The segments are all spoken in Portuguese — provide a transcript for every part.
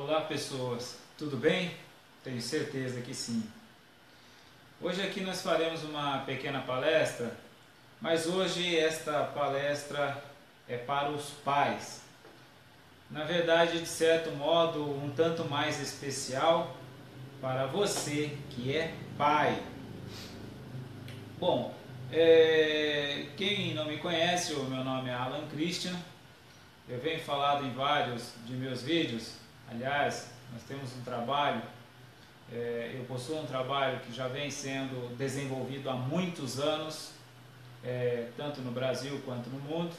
Olá pessoas, tudo bem? Tenho certeza que sim. Hoje aqui nós faremos uma pequena palestra, mas hoje esta palestra é para os pais. Na verdade, de certo modo, um tanto mais especial para você que é pai. Bom, quem não me conhece, o meu nome é Alan Christian. Eu venho falado em vários de meus vídeos. Aliás, nós temos um trabalho, eu possuo um trabalho que já vem sendo desenvolvido há muitos anos, tanto no Brasil quanto no mundo.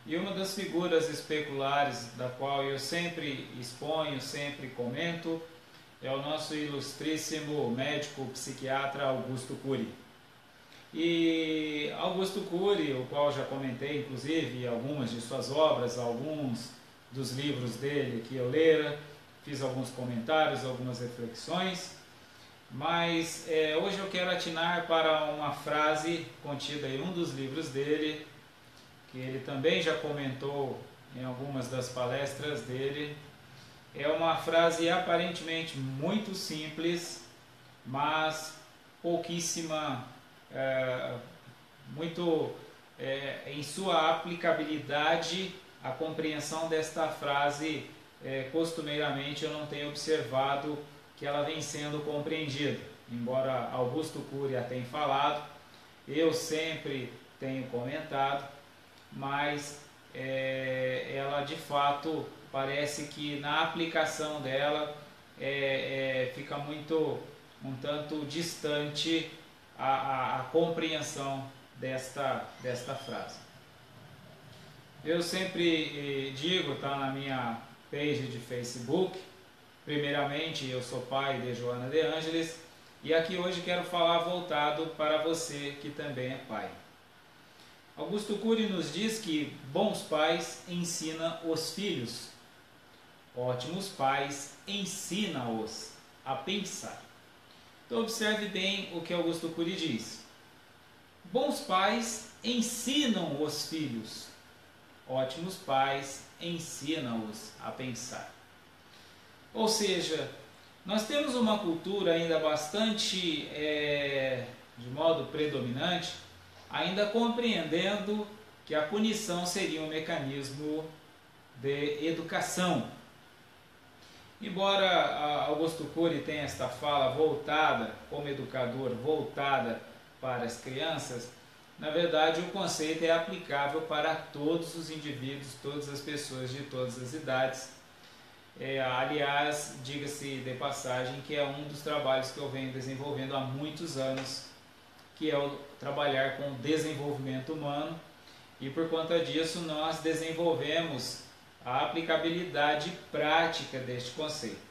E uma das figuras especulares da qual eu sempre exponho, sempre comento, é o nosso ilustríssimo médico psiquiatra Augusto Cury. E Augusto Cury, o qual já comentei inclusive algumas de suas obras, alguns dos livros dele que eu lera, fiz alguns comentários, algumas reflexões, mas hoje eu quero atinar para uma frase contida em um dos livros dele, que ele também já comentou em algumas das palestras dele. É uma frase aparentemente muito simples, mas pouquíssima, em sua aplicabilidade, a compreensão desta frase, costumeiramente eu não tenho observado que ela vem sendo compreendida. Embora Augusto Cury a tenha falado, eu sempre tenho comentado, mas ela de fato parece que na aplicação dela fica um tanto distante a compreensão desta frase. Eu sempre digo, está na minha page de Facebook, primeiramente eu sou pai de Joana de Ângeles, e aqui hoje quero falar voltado para você que também é pai. Augusto Cury nos diz que bons pais ensinam os filhos, ótimos pais ensinam-os a pensar. Então observe bem o que Augusto Cury diz. Bons pais ensinam os filhos, ótimos pais ensinam-os a pensar. Ou seja, nós temos uma cultura ainda bastante, de modo predominante, ainda compreendendo que a punição seria um mecanismo de educação. Embora Augusto Cury tenha esta fala voltada, como educador, voltada para as crianças, na verdade o conceito é aplicável para todos os indivíduos, todas as pessoas de todas as idades. Aliás, diga-se de passagem que é um dos trabalhos que eu venho desenvolvendo há muitos anos, que é o trabalhar com o desenvolvimento humano, e por conta disso nós desenvolvemos a aplicabilidade prática deste conceito.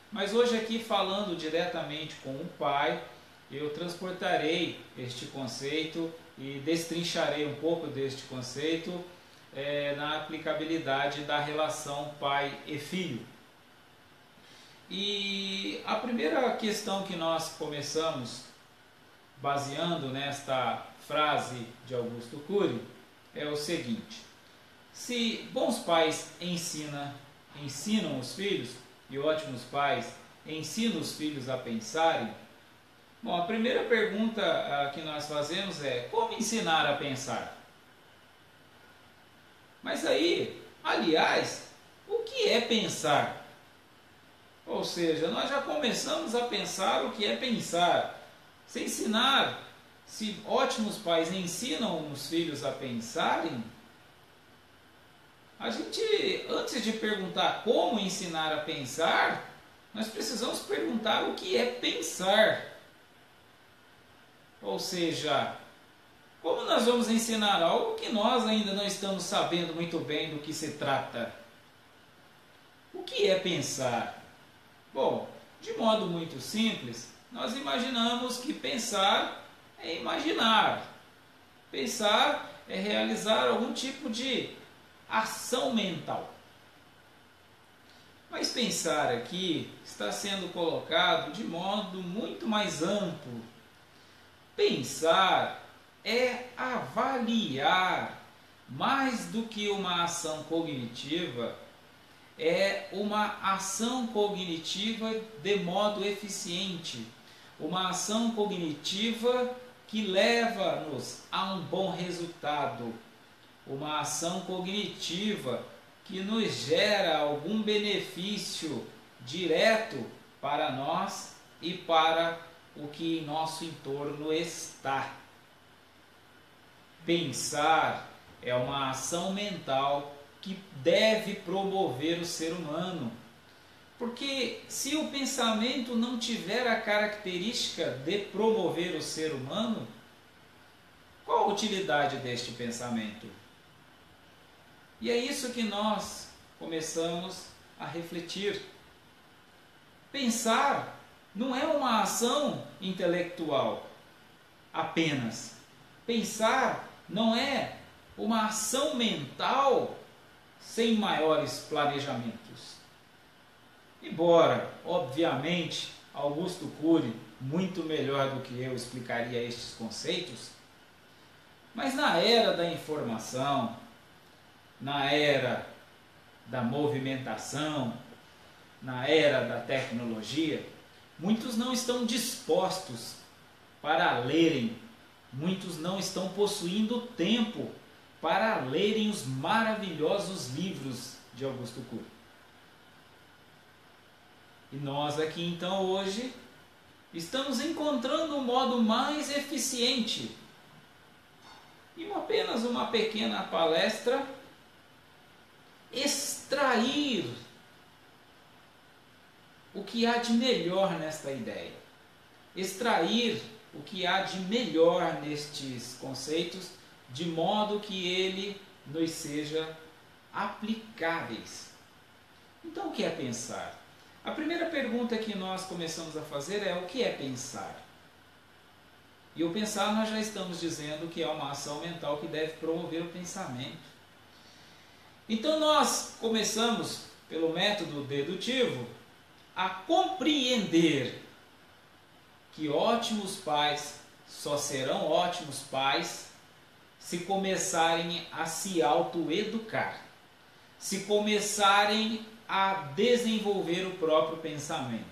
Mas hoje aqui, falando diretamente com o pai, eu transportarei este conceito e destrincharei um pouco deste conceito na aplicabilidade da relação pai e filho. E a primeira questão que nós começamos baseando nesta frase de Augusto Cury é o seguinte: se bons pais ensinam os filhos e ótimos pais ensinam os filhos a pensarem, bom, a primeira pergunta que nós fazemos é: como ensinar a pensar? Mas aí, aliás, o que é pensar? Ou seja, nós já começamos a pensar o que é pensar. Se ensinar, se ótimos pais ensinam os filhos a pensarem, a gente, antes de perguntar como ensinar a pensar, nós precisamos perguntar o que é pensar. Ou seja, como nós vamos ensinar algo que nós ainda não estamos sabendo muito bem do que se trata? O que é pensar? Bom, de modo muito simples, nós imaginamos que pensar é imaginar. Pensar é realizar algum tipo de ação mental. Mas pensar aqui está sendo colocado de modo muito mais amplo. Pensar é avaliar, mais do que uma ação cognitiva, é uma ação cognitiva de modo eficiente, uma ação cognitiva que leva-nos a um bom resultado, uma ação cognitiva que nos gera algum benefício direto para nós e para o que em nosso entorno está. Pensar é uma ação mental que deve promover o ser humano. Porque se o pensamento não tiver a característica de promover o ser humano, qual a utilidade deste pensamento? E é isso que nós começamos a refletir. Pensar não é uma ação intelectual apenas. Pensar não é uma ação mental sem maiores planejamentos. Embora, obviamente, Augusto Cury, muito melhor do que eu, explicaria estes conceitos, mas na era da informação, na era da movimentação, na era da tecnologia, muitos não estão dispostos para lerem, muitos não estão possuindo tempo para lerem os maravilhosos livros de Augusto Cury. E nós aqui então hoje estamos encontrando um modo mais eficiente, em apenas uma pequena palestra, extrair o que há de melhor nesta ideia, extrair o que há de melhor nestes conceitos, de modo que ele nos seja aplicáveis. Então, o que é pensar? A primeira pergunta que nós começamos a fazer é: o que é pensar? E o pensar, nós já estamos dizendo que é uma ação mental que deve promover o pensamento. Então nós começamos, pelo método dedutivo, a compreender que ótimos pais só serão ótimos pais se começarem a se autoeducar, se começarem a desenvolver o próprio pensamento.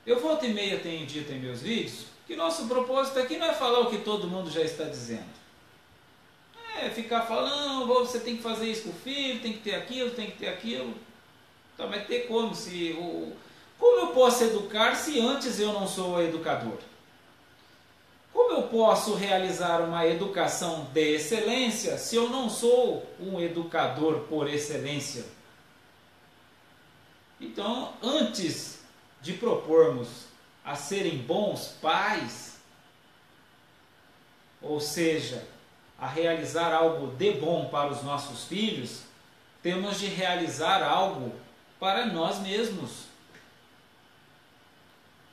Eu volta e meia tenho dito em meus vídeos que nosso propósito aqui não é falar o que todo mundo já está dizendo. É ficar falando, você tem que fazer isso com o filho, tem que ter aquilo, tem que ter aquilo. Então, mas ter como? Como eu posso educar se antes eu não sou o educador? Como eu posso realizar uma educação de excelência se eu não sou um educador por excelência? Então, antes de propormos a serem bons pais, ou seja, a realizar algo de bom para os nossos filhos, temos de realizar algo para nós mesmos.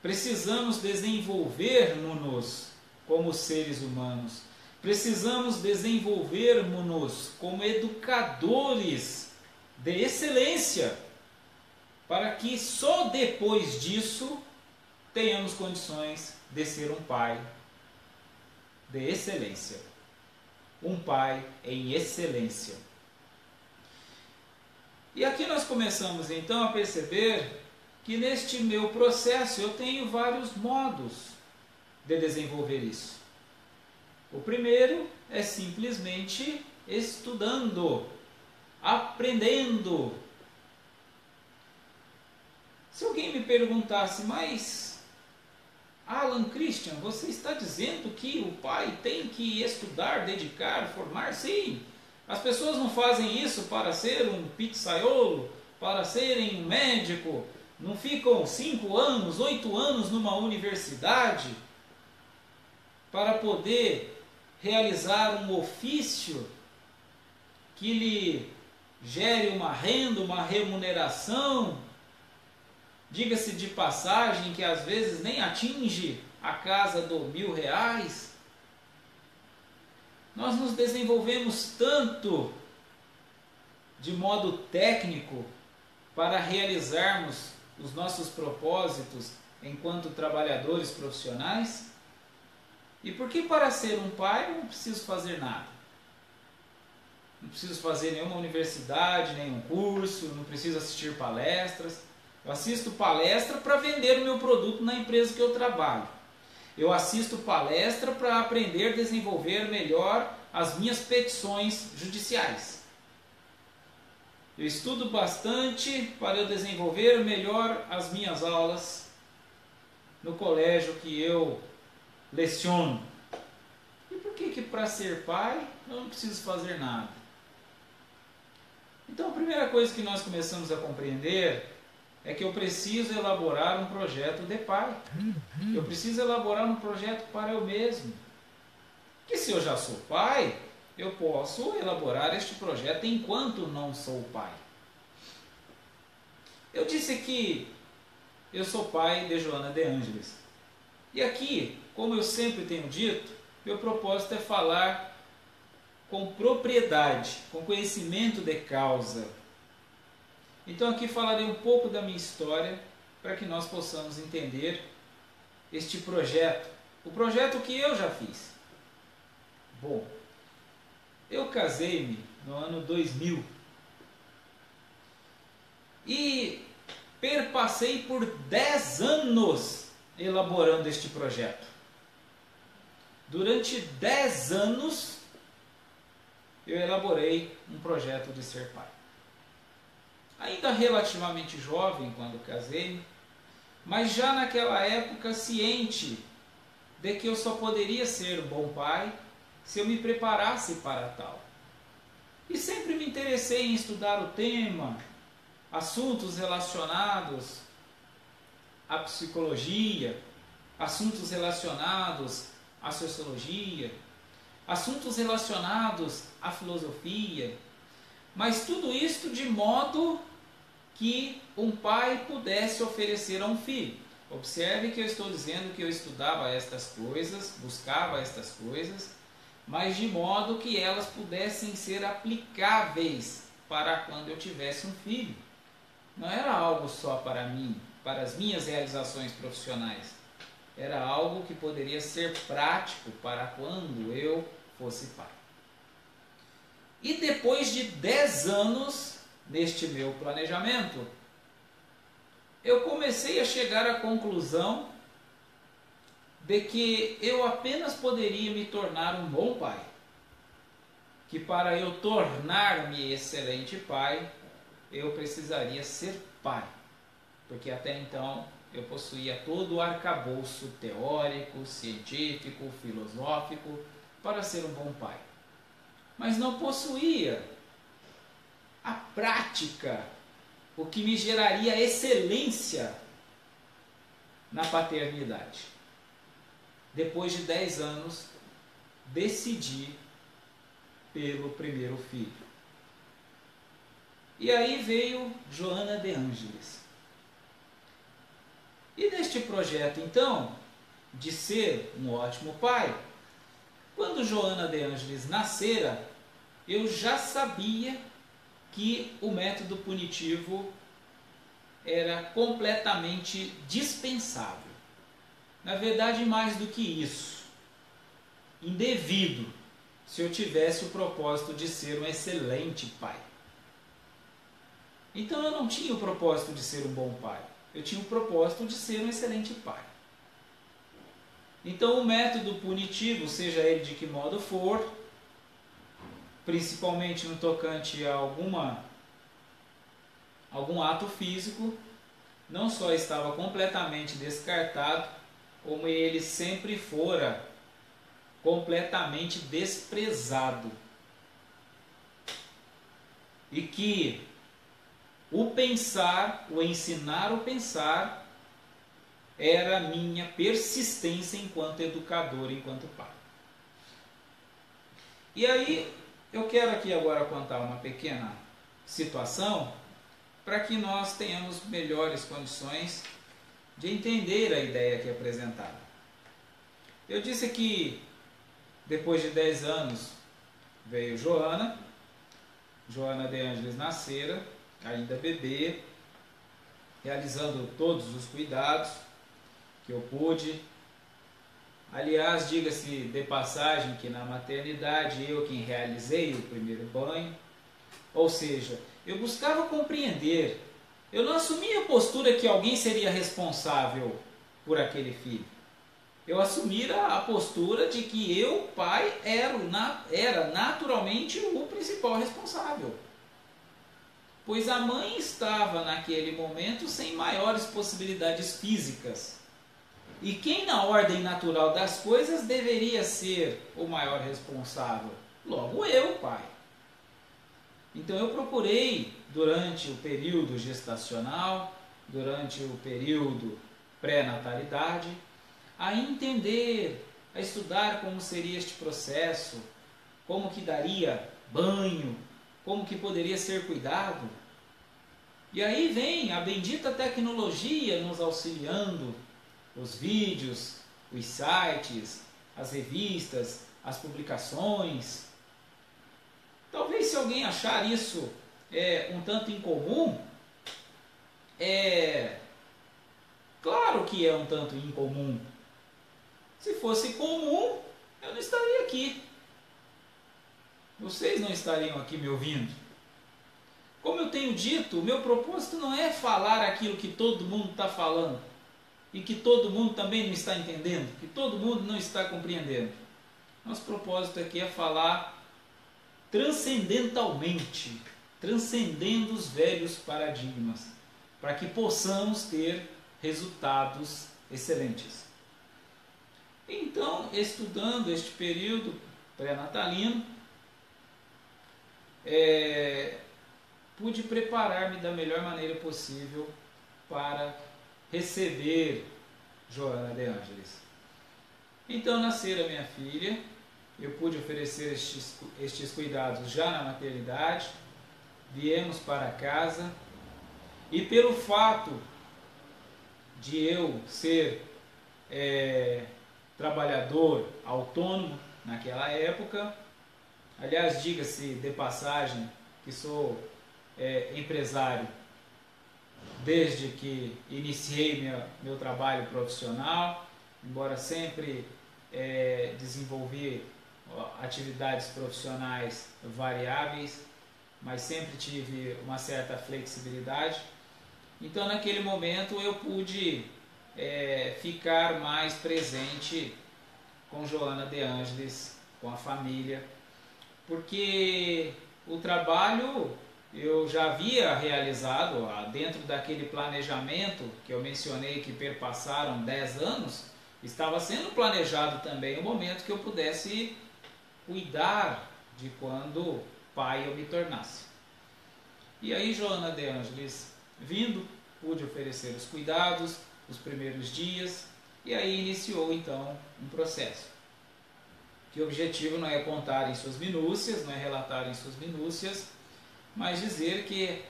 Precisamos desenvolver-nos como seres humanos. Precisamos desenvolver-nos como educadores de excelência, para que só depois disso tenhamos condições de ser um pai de excelência. Um pai em excelência. E aqui nós começamos então a perceber que neste meu processo eu tenho vários modos de desenvolver isso. O primeiro é simplesmente estudando, aprendendo. Se alguém me perguntasse, mas Alan Christian, você está dizendo que o pai tem que estudar, dedicar, formar? Sim, as pessoas não fazem isso para ser um pizzaiolo, para serem um médico, não ficam 5 anos, 8 anos numa universidade para poder realizar um ofício que lhe gere uma renda, uma remuneração, diga-se de passagem que às vezes nem atinge a casa do R$1.000. Nós nos desenvolvemos tanto de modo técnico para realizarmos os nossos propósitos enquanto trabalhadores profissionais. E por que para ser um pai eu não preciso fazer nada? não preciso fazer nenhuma universidade, nenhum curso, não preciso assistir palestras. Eu assisto palestra para vender o meu produto na empresa que eu trabalho. Eu assisto palestra para aprender a desenvolver melhor as minhas petições judiciais. Eu estudo bastante para eu desenvolver melhor as minhas aulas no colégio que eu leciono. E por que para ser pai eu não preciso fazer nada? Então a primeira coisa que nós começamos a compreender é que eu preciso elaborar um projeto de pai. Eu preciso elaborar um projeto para eu mesmo. Que se eu já sou pai, eu posso elaborar este projeto enquanto não sou pai. Eu disse que eu sou pai de Joana de Ângeles. E aqui, como eu sempre tenho dito, meu propósito é falar com propriedade, com conhecimento de causa. Então aqui falarei um pouco da minha história para que nós possamos entender este projeto, o projeto que eu já fiz. Bom, eu casei-me no ano 2000 e perpassei por 10 anos elaborando este projeto. Durante 10 anos eu elaborei um projeto de ser pai. Ainda relativamente jovem quando casei, mas já naquela época ciente de que eu só poderia ser um bom pai se eu me preparasse para tal. E sempre me interessei em estudar o tema, assuntos relacionados à psicologia, assuntos relacionados à sociologia, assuntos relacionados à filosofia, mas tudo isto de modo que um pai pudesse oferecer a um filho. Observe que eu estou dizendo que eu estudava estas coisas, buscava estas coisas, mas de modo que elas pudessem ser aplicáveis para quando eu tivesse um filho. Não era algo só para mim, para as minhas realizações profissionais. Era algo que poderia ser prático para quando eu fosse pai. E depois de 10 anos neste meu planejamento, eu comecei a chegar à conclusão de que eu apenas poderia me tornar um bom pai. Que para eu tornar-me excelente pai, eu precisaria ser pai. Porque até então eu possuía todo o arcabouço teórico, científico, filosófico para ser um bom pai. Mas não possuía a prática, o que me geraria excelência na paternidade. Depois de 10 anos, decidi pelo primeiro filho. E aí veio Joana de Ângeles. E neste projeto, então, de ser um ótimo pai, quando Joana de Ângeles nascera, eu já sabia que o método punitivo era completamente dispensável. Na verdade, mais do que isso, indevido, se eu tivesse o propósito de ser um excelente pai. Então eu não tinha o propósito de ser um bom pai, eu tinha o propósito de ser um excelente pai. Então o método punitivo, seja ele de que modo for, principalmente no tocante a algum ato físico, não só estava completamente descartado, como ele sempre fora completamente desprezado. E que o pensar, o ensinar o pensar, era a minha persistência enquanto educador, enquanto pai. E aí, eu quero aqui agora contar uma pequena situação para que nós tenhamos melhores condições de entender a ideia aqui apresentada. Eu disse que depois de 10 anos veio Joana de Ângeles nascera, ainda bebê, realizando todos os cuidados que eu pude Aliás, diga-se de passagem que na maternidade eu quem realizei o primeiro banho. Ou seja, eu buscava compreender. Eu não assumia a postura que alguém seria responsável por aquele filho. Eu assumia a postura de que eu, pai, era naturalmente o principal responsável. Pois a mãe estava naquele momento sem maiores possibilidades físicas. E quem na ordem natural das coisas deveria ser o maior responsável? Logo eu, pai. Então eu procurei, durante o período gestacional, durante o período pré-natalidade, a entender, a estudar como seria este processo, como que daria banho, como que poderia ser cuidado. E aí vem a bendita tecnologia nos auxiliando, os vídeos, os sites, as revistas, as publicações. Talvez se alguém achar isso um tanto incomum, claro que é um tanto incomum. Se fosse comum, eu não estaria aqui. Vocês não estariam aqui me ouvindo. Como eu tenho dito, o meu propósito não é falar aquilo que todo mundo está falando e que todo mundo também não está entendendo, que todo mundo não está compreendendo. Nosso propósito aqui é falar transcendentalmente, transcendendo os velhos paradigmas, para que possamos ter resultados excelentes. Então, estudando este período pré-natalino, pude preparar-me da melhor maneira possível para receber Joana de Ângeles. Então, nascera minha filha, eu pude oferecer estes cuidados já na maternidade, viemos para casa, e pelo fato de eu ser trabalhador autônomo naquela época, aliás, diga-se de passagem que sou empresário desde que iniciei meu trabalho profissional, embora sempre desenvolvi atividades profissionais variáveis, mas sempre tive uma certa flexibilidade. Então, naquele momento, eu pude ficar mais presente com Joana de Ângeles, com a família, porque o trabalho eu já havia realizado dentro daquele planejamento que eu mencionei que perpassaram 10 anos, estava sendo planejado também o momento que eu pudesse cuidar de quando pai eu me tornasse. E aí Joana de Ângeles vindo, pude oferecer os cuidados, os primeiros dias, e aí iniciou então um processo. Que o objetivo não é contar em suas minúcias, não é relatar em suas minúcias, mas dizer que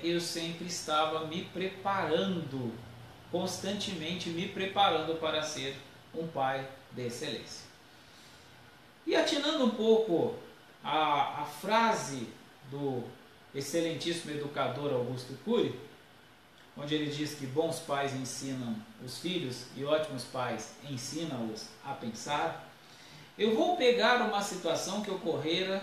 eu sempre estava me preparando, constantemente me preparando para ser um pai de excelência. E atinando um pouco a frase do excelentíssimo educador Augusto Cury, onde ele diz que bons pais ensinam os filhos e ótimos pais ensinam-os a pensar, eu vou pegar uma situação que ocorrera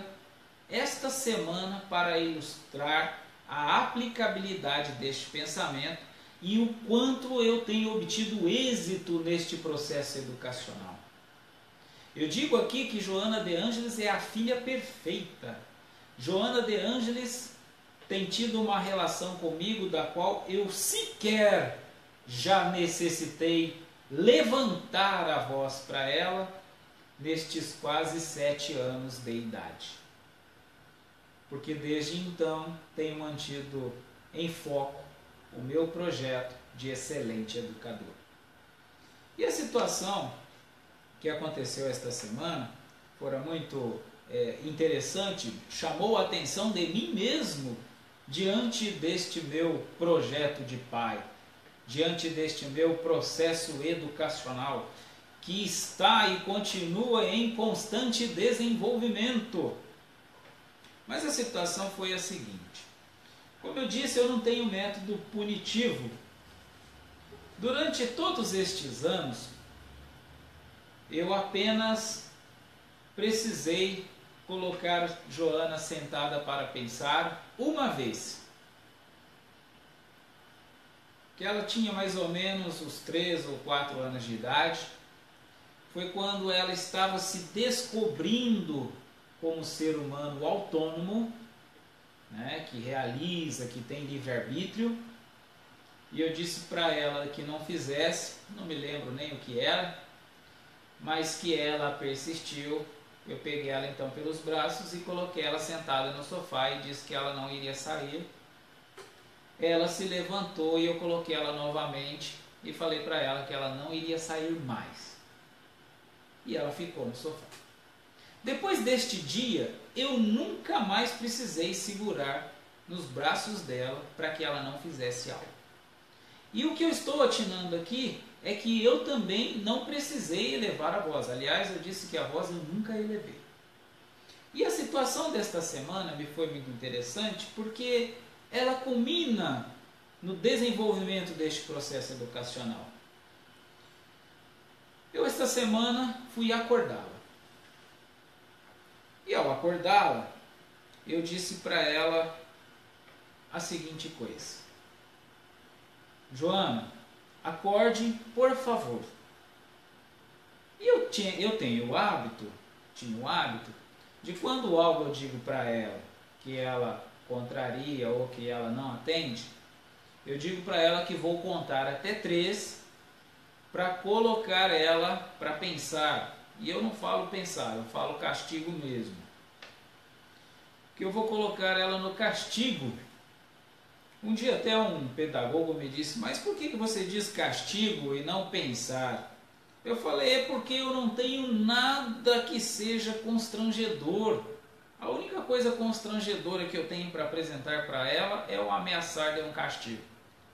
esta semana para ilustrar a aplicabilidade deste pensamento e o quanto eu tenho obtido êxito neste processo educacional. Eu digo aqui que Joana de Ângeles é a filha perfeita. Joana de Ângeles tem tido uma relação comigo da qual eu sequer já necessitei levantar a voz para ela nestes quase 7 anos de idade. Porque desde então tenho mantido em foco o meu projeto de excelente educador. E a situação que aconteceu esta semana fora muito interessante, chamou a atenção de mim mesmo diante deste meu projeto de pai, diante deste meu processo educacional, que está e continua em constante desenvolvimento. Mas a situação foi a seguinte: como eu disse, eu não tenho método punitivo. Durante todos estes anos, eu apenas precisei colocar Joana sentada para pensar uma vez. Que ela tinha mais ou menos os 3 ou 4 anos de idade. Foi quando ela estava se descobrindo como ser humano autônomo, né, que realiza, que tem livre-arbítrio. E eu disse para ela que não fizesse, não me lembro nem o que era, mas que ela persistiu. Eu peguei ela então pelos braços e coloquei ela sentada no sofá e disse que ela não iria sair. Ela se levantou e eu coloquei ela novamente e falei para ela que ela não iria sair mais. E ela ficou no sofá. Depois deste dia, eu nunca mais precisei segurar nos braços dela para que ela não fizesse algo. E o que eu estou atinando aqui é que eu também não precisei elevar a voz. Aliás, eu disse que a voz eu nunca elevei. E a situação desta semana me foi muito interessante porque ela culmina no desenvolvimento deste processo educacional. Eu esta semana fui acordá-la. E ao acordá-la, eu disse para ela a seguinte coisa: Joana, acorde, por favor. E eu tinha o hábito de quando algo eu digo para ela que ela contraria ou que ela não atende, eu digo para ela que vou contar até 3 para colocar ela para pensar. E eu não falo pensar, eu falo castigo mesmo. Que eu vou colocar ela no castigo. Um dia até um pedagogo me disse: mas por que você diz castigo e não pensar? Eu falei: é porque eu não tenho nada que seja constrangedor. A única coisa constrangedora que eu tenho para apresentar para ela é o ameaçar de um castigo.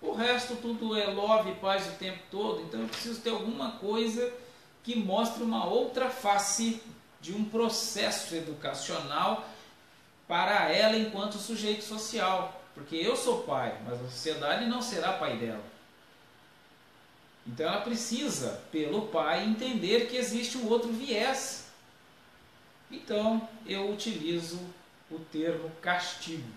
O resto tudo é love e paz o tempo todo. Então eu preciso ter alguma coisa que mostre uma outra face de um processo educacional para ela enquanto sujeito social. Porque eu sou pai, mas a sociedade não será pai dela. Então ela precisa, pelo pai, entender que existe um outro viés. Então eu utilizo o termo castigo,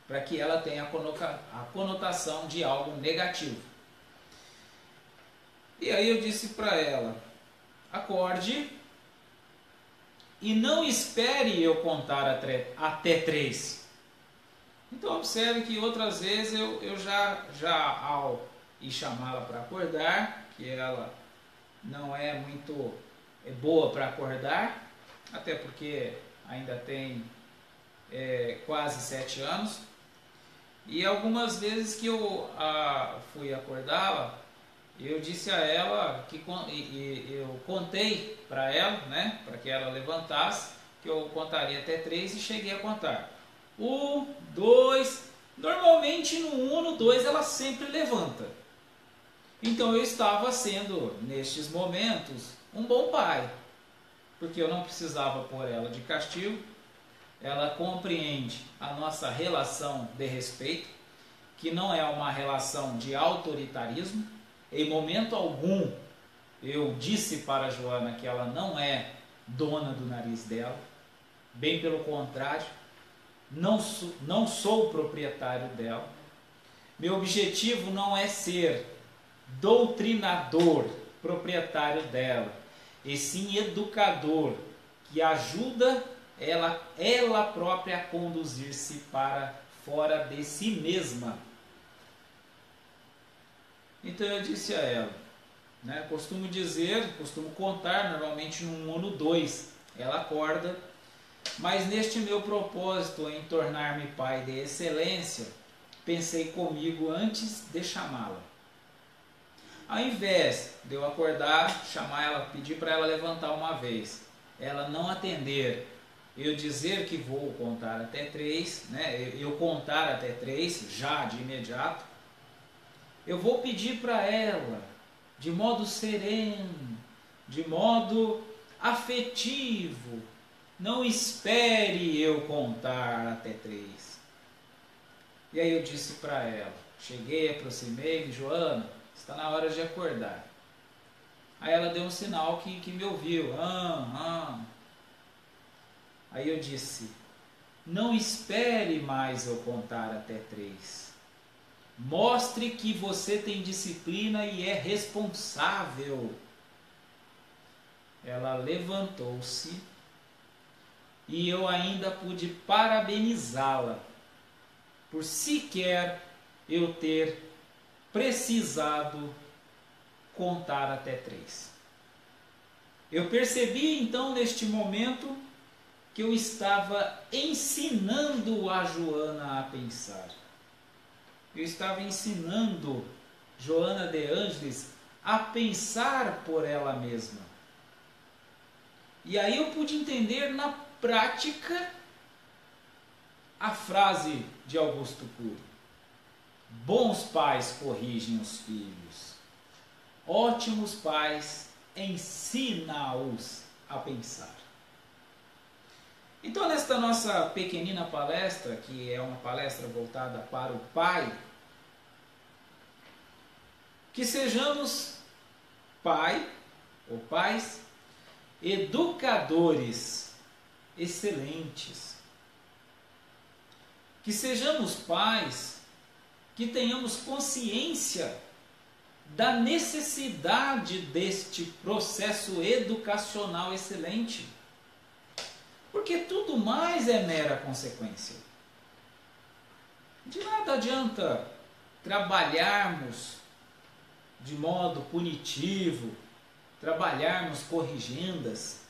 para que ela tenha a conotação de algo negativo. E aí eu disse para ela: acorde e não espere eu contar até 3. Então observe que outras vezes eu já ao ir chamá-la para acordar, que ela não é muito boa para acordar, até porque ainda tem quase 7 anos, e algumas vezes que eu fui acordá-la, eu disse a ela que eu contei para ela, né, para que ela levantasse, que eu contaria até 3 e cheguei a contar. 1, 2, normalmente no 1 ou no 2 ela sempre levanta. Então eu estava sendo, nestes momentos, um bom pai, porque eu não precisava pôr ela de castigo. Ela compreende a nossa relação de respeito, que não é uma relação de autoritarismo. Em momento algum eu disse para a Joana que ela não é dona do nariz dela, bem pelo contrário, não sou o proprietário dela. Meu objetivo não é ser doutrinador, proprietário dela, e sim educador, que ajuda ela própria a conduzir-se para fora de si mesma. Então eu disse a ela, né, costumo contar normalmente no 1 ou no 2, ela acorda, mas neste meu propósito em tornar-me pai de excelência, pensei comigo antes de chamá-la. Ao invés de eu acordar, chamar ela, pedir para ela levantar uma vez, ela não atender, eu dizer que vou contar até 3, né, eu contar até 3, já de imediato, eu vou pedir para ela, de modo sereno, de modo afetivo, não espere eu contar até 3. E aí eu disse para ela, cheguei, aproximei-me: Joana, está na hora de acordar. Aí ela deu um sinal que me ouviu. Aí eu disse: não espere mais eu contar até 3. Mostre que você tem disciplina e é responsável. Ela levantou-se e eu ainda pude parabenizá-la por sequer eu ter precisado contar até 3. Eu percebi então neste momento que eu estava ensinando a Joana a pensar. Eu estava ensinando Joana de Ângeles a pensar por ela mesma. E aí eu pude entender na prática a frase de Augusto Cury: bons pais corrigem os filhos, ótimos pais ensina-os a pensar. Então, nesta nossa pequenina palestra, que é uma palestra voltada para o pai, que sejamos pai ou pais educadores excelentes. Que sejamos pais que tenhamos consciência da necessidade deste processo educacional excelente. Porque tudo mais é mera consequência. De nada adianta trabalharmos de modo punitivo, trabalharmos corrigendas,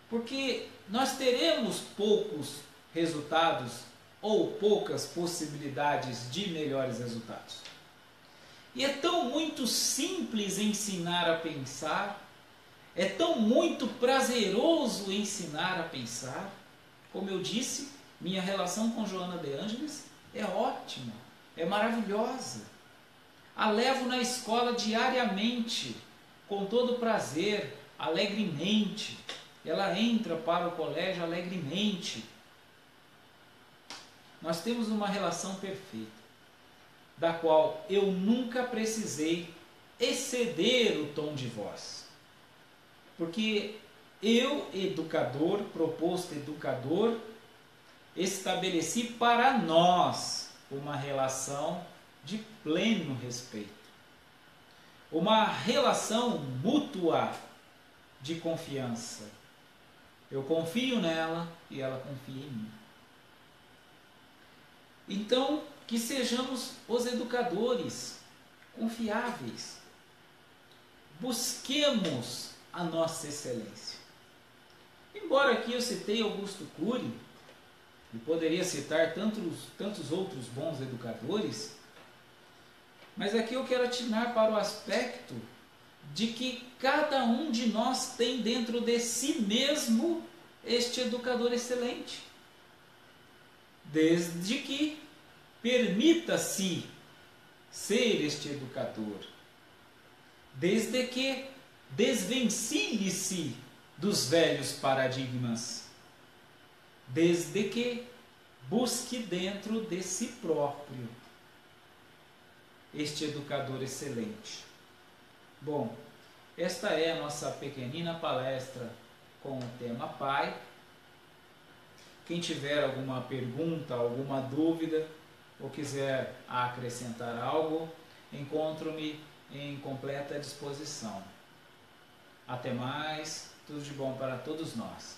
porque nós teremos poucos resultados ou poucas possibilidades de melhores resultados. E é tão muito simples ensinar a pensar, é tão muito prazeroso ensinar a pensar. Como eu disse, minha relação com Joana de Ângeles é ótima, é maravilhosa. A levo na escola diariamente, com todo prazer, alegremente. Ela entra para o colégio alegremente. Nós temos uma relação perfeita, da qual eu nunca precisei exceder o tom de voz. Porque eu, educador, proposto educador, estabeleci para nós uma relação de pleno respeito. Uma relação mútua de confiança. Eu confio nela e ela confia em mim. Então, que sejamos os educadores confiáveis. Busquemos a nossa excelência. Embora aqui eu citei Augusto Cury, e poderia citar tantos outros bons educadores, mas aqui eu quero atinar para o aspecto de que cada um de nós tem dentro de si mesmo este educador excelente. Desde que permita-se ser este educador. Desde que desvencilhe-se dos velhos paradigmas. Desde que busque dentro de si próprio este educador excelente. Bom, esta é a nossa pequenina palestra com o tema Pai. Quem tiver alguma pergunta, alguma dúvida, ou quiser acrescentar algo, encontro-me em completa disposição. Até mais, tudo de bom para todos nós.